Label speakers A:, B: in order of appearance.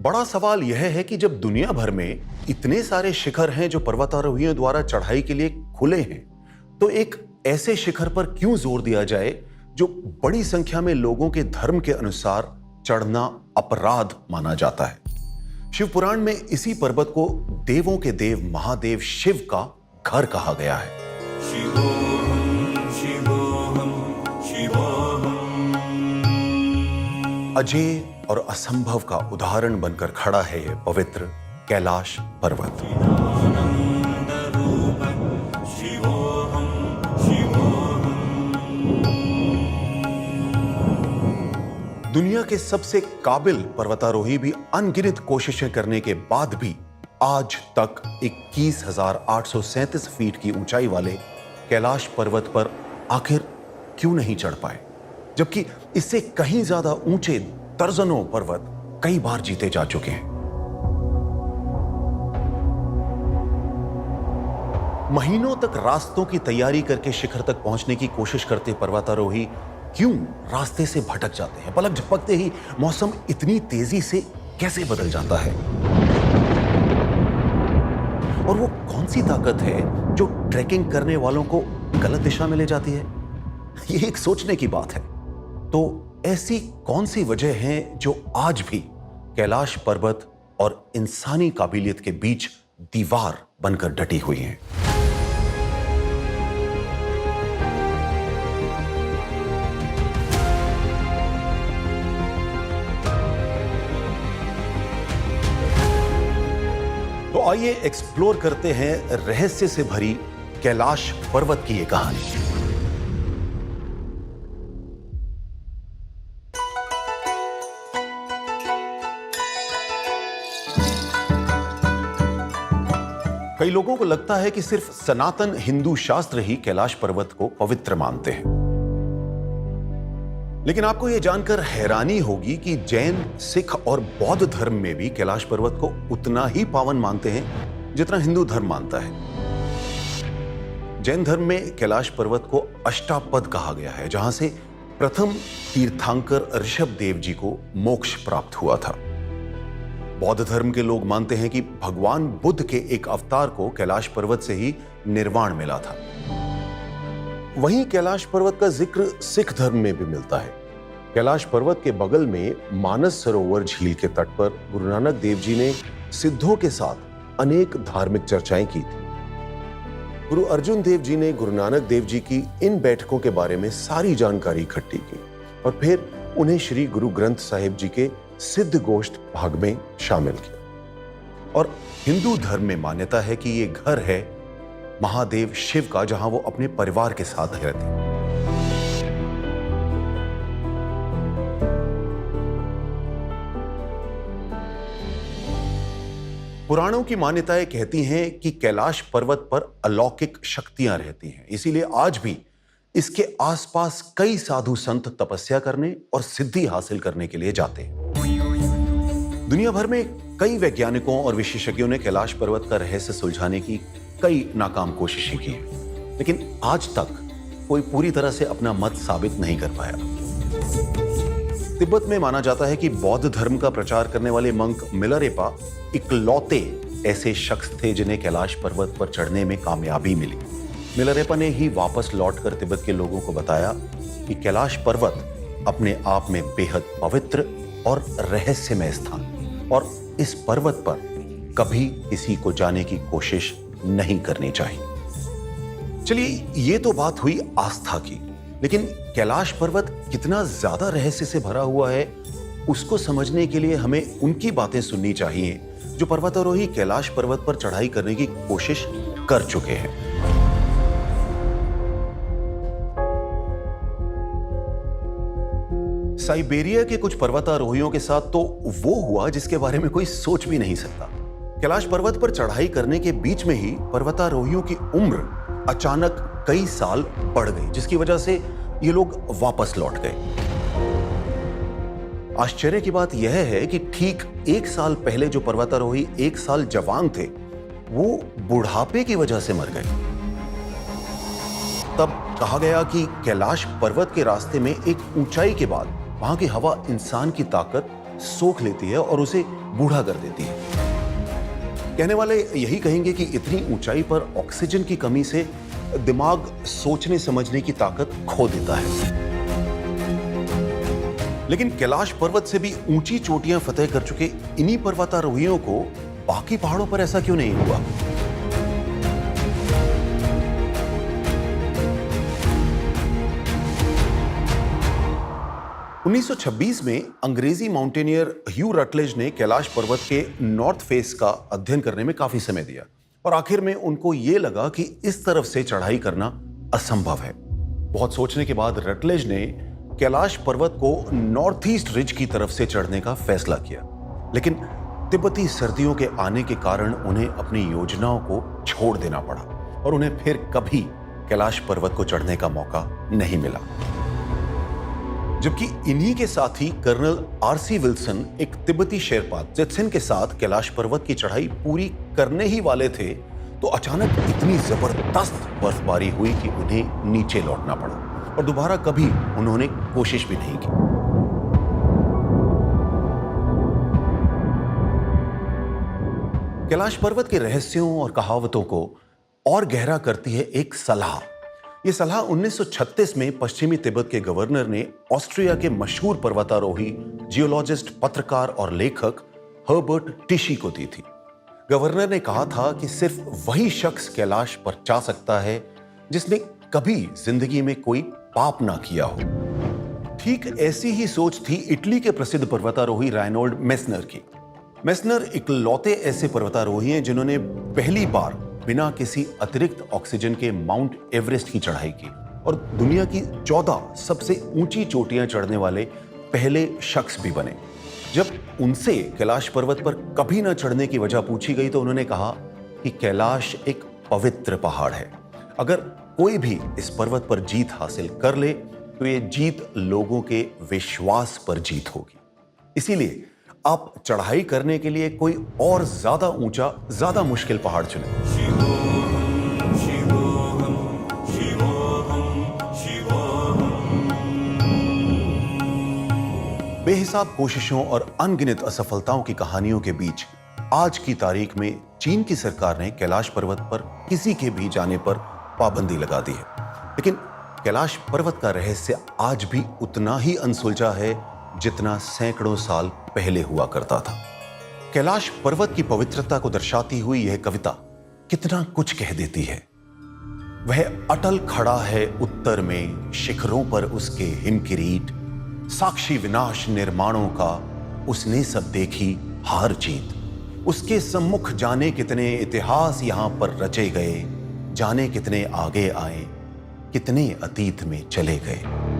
A: बड़ा सवाल यह है कि जब दुनिया भर में इतने सारे शिखर हैं जो पर्वतारोहियों द्वारा चढ़ाई के लिए खुले हैं, तो एक ऐसे शिखर पर क्यों जोर दिया जाए जो बड़ी संख्या में लोगों के धर्म के अनुसार चढ़ना अपराध माना जाता है। शिव पुराण में इसी पर्वत को देवों के देव महादेव शिव का घर कहा गया है। अजय और असंभव का उदाहरण बनकर खड़ा है यह पवित्र कैलाश पर्वत। दुनिया के सबसे काबिल पर्वतारोही भी अनगिनत कोशिशें करने के बाद भी आज तक 21,837 फीट की ऊंचाई वाले कैलाश पर्वत पर आखिर क्यों नहीं चढ़ पाए, जबकि इससे कहीं ज्यादा ऊंचे दर्जनों पर्वत कई बार जीते जा चुके हैं। महीनों तक रास्तों की तैयारी करके शिखर तक पहुंचने की कोशिश करते पर्वतारोही क्यों रास्ते से भटक जाते हैं? पलक झपकते ही मौसम इतनी तेजी से कैसे बदल जाता है? और वो कौन सी ताकत है जो ट्रैकिंग करने वालों को गलत दिशा में ले जाती है? ये एक सोचने की बात है। तो ऐसी कौन सी वजह है जो आज भी कैलाश पर्वत और इंसानी काबिलियत के बीच दीवार बनकर डटी हुई है? तो आइए एक्सप्लोर करते हैं रहस्य से भरी कैलाश पर्वत की ये कहानी। कई लोगों को लगता है कि सिर्फ सनातन हिंदू शास्त्र ही कैलाश पर्वत को पवित्र मानते हैं, लेकिन आपको यह जानकर हैरानी होगी कि जैन, सिख और बौद्ध धर्म में भी कैलाश पर्वत को उतना ही पावन मानते हैं जितना हिंदू धर्म मानता है। जैन धर्म में कैलाश पर्वत को अष्टापद कहा गया है, जहां से प्रथम तीर्थंकर ऋषभ देव जी को मोक्ष प्राप्त हुआ था। बौद्ध धर्म के लोग मानते हैं कि भगवान बुद्ध के एक अवतार को कैलाश पर्वत से ही निर्वाण मिला था। वहीं कैलाश पर्वत का जिक्र सिख धर्म में भी मिलता है। कैलाश पर्वत के बगल में मानस सरोवर झील के तट पर गुरु नानक देव जी ने सिद्धों के साथ अनेक धार्मिक चर्चाएं की थी। गुरु अर्जुन देव जी ने गुरु नानक देव जी की इन बैठकों के बारे में सारी जानकारी इकट्ठी की और फिर उन्हें श्री गुरु ग्रंथ साहिब जी के सिद्ध गोष्ठ भाग में शामिल किया। और हिंदू धर्म में मान्यता है कि ये घर है महादेव शिव का, जहां वो अपने परिवार के साथ रहते हैं। पुराणों की मान्यताएं कहती हैं कि कैलाश पर्वत पर अलौकिक शक्तियां रहती हैं, इसीलिए आज भी इसके आसपास कई साधु संत तपस्या करने और सिद्धि हासिल करने के लिए जाते हैं। दुनिया भर में कई वैज्ञानिकों और विशेषज्ञों ने कैलाश पर्वत का रहस्य सुलझाने की कई नाकाम कोशिशें की हैं, लेकिन आज तक कोई पूरी तरह से अपना मत साबित नहीं कर पाया। तिब्बत में माना जाता है कि बौद्ध धर्म का प्रचार करने वाले मंक मिलारेपा इकलौते ऐसे शख्स थे जिन्हें कैलाश पर्वत पर चढ़ने में कामयाबी मिली। मिलारेपा ने ही वापस लौटकर तिब्बत के लोगों को बताया कि कैलाश पर्वत अपने आप में बेहद पवित्र और रहस्यमय स्थान, और इस पर्वत पर कभी किसी को जाने की कोशिश नहीं करनी चाहिए। चलिए, ये तो बात हुई आस्था की, लेकिन कैलाश पर्वत कितना ज्यादा रहस्य से भरा हुआ है, उसको समझने के लिए हमें उनकी बातें सुननी चाहिए जो पर्वतारोही कैलाश पर्वत पर चढ़ाई करने की कोशिश कर चुके हैं। साइबेरिया के कुछ पर्वतारोहियों के साथ तो वो हुआ जिसके बारे में कोई सोच भी नहीं सकता। कैलाश पर्वत पर चढ़ाई करने के बीच में ही पर्वतारोहियों की उम्र अचानक कई साल बढ़ गई, जिसकी वजह से ये लोग वापस लौट गए। आश्चर्य की बात यह है कि ठीक 1 साल पहले जो पर्वतारोही 1 साल जवान थे, वो बुढ़ापे की वजह से मर गए। तब कहा गया कि कैलाश पर्वत के रास्ते में एक ऊंचाई के बाद वहां की हवा इंसान की ताकत सोख लेती है और उसे बूढ़ा कर देती है। कहने वाले यही कहेंगे कि इतनी ऊंचाई पर ऑक्सीजन की कमी से दिमाग सोचने समझने की ताकत खो देता है। लेकिन कैलाश पर्वत से भी ऊंची चोटियां फतेह कर चुके इन्हीं पर्वतारोहियों को बाकी पहाड़ों पर ऐसा क्यों नहीं हुआ? (1926) में अंग्रेजी माउंटेनियर ह्यू रटलेज ने कैलाश पर्वत के नॉर्थ फेस का अध्ययन करने में काफी समय दिया और आखिर में उनको यह लगा कि इस तरफ से चढ़ाई करना असंभव है। बहुत सोचने के बाद रटलेज ने कैलाश पर्वत को नॉर्थ ईस्ट रिज की तरफ से चढ़ने का फैसला किया, लेकिन तिब्बती सर्दियों के आने के कारण उन्हें अपनी योजनाओं को छोड़ देना पड़ा और उन्हें फिर कभी कैलाश पर्वत को चढ़ने का मौका नहीं मिला। जबकि इन्हीं के साथ ही कर्नल आरसी विल्सन एक तिब्बती शेरपा जेत्सेन के साथ कैलाश पर्वत की चढ़ाई पूरी करने ही वाले थे, तो अचानक इतनी जबरदस्त बर्फबारी हुई कि उन्हें नीचे लौटना पड़ा और दोबारा कभी उन्होंने कोशिश भी नहीं की। कैलाश पर्वत के रहस्यों और कहावतों को और गहरा करती है एक सलाह। यह सलाह 1936 में पश्चिमी तिब्बत के गवर्नर ने ऑस्ट्रिया के मशहूर पर्वतारोही, जियोलॉजिस्ट, पत्रकार और लेखक हर्बर्ट टिशी को दी थी। गवर्नर ने कहा था कि सिर्फ वही शख्स कैलाश पर जा सकता है जिसने कभी जिंदगी में कोई पाप ना किया हो। ठीक ऐसी ही सोच थी इटली के प्रसिद्ध पर्वतारोही राइनोल्ड मेसनर की। मेसनर इकलौते ऐसे पर्वतारोही हैं जिन्होंने पहली बार बिना किसी अतिरिक्त ऑक्सीजन के माउंट एवरेस्ट की चढ़ाई की और दुनिया की 14 सबसे ऊंची चोटियां चढ़ने वाले पहले शख्स भी बने। जब उनसे कैलाश पर्वत पर कभी न चढ़ने की वजह पूछी गई तो उन्होंने कहा कि कैलाश एक पवित्र पहाड़ है। अगर कोई भी इस पर्वत पर जीत हासिल कर ले तो ये जीत लोगों के विश्वास पर जीत होगी। इसीलिए आप चढ़ाई करने के लिए कोई और ज्यादा ऊंचा, ज्यादा मुश्किल पहाड़ चुनें। बेहिसाब कोशिशों और अनगिनत असफलताओं की कहानियों के बीच आज की तारीख में चीन की सरकार ने कैलाश पर्वत पर किसी के भी जाने पर पाबंदी लगा दी है। लेकिन कैलाश पर्वत का रहस्य आज भी उतना ही अनसुलझा है जितना सैकड़ों साल पहले हुआ करता था। कैलाश पर्वत की पवित्रता को दर्शाती हुई यह कविता कितना कुछ कह देती है। वह अटल खड़ा है उत्तर में, शिखरों पर उसके हिमकिरीट, साक्षी विनाश निर्माणों का, उसने सब देखी हार जीत। उसके सम्मुख जाने कितने इतिहास यहां पर रचे गए, जाने कितने आगे आए, कितने अतीत में चले गए।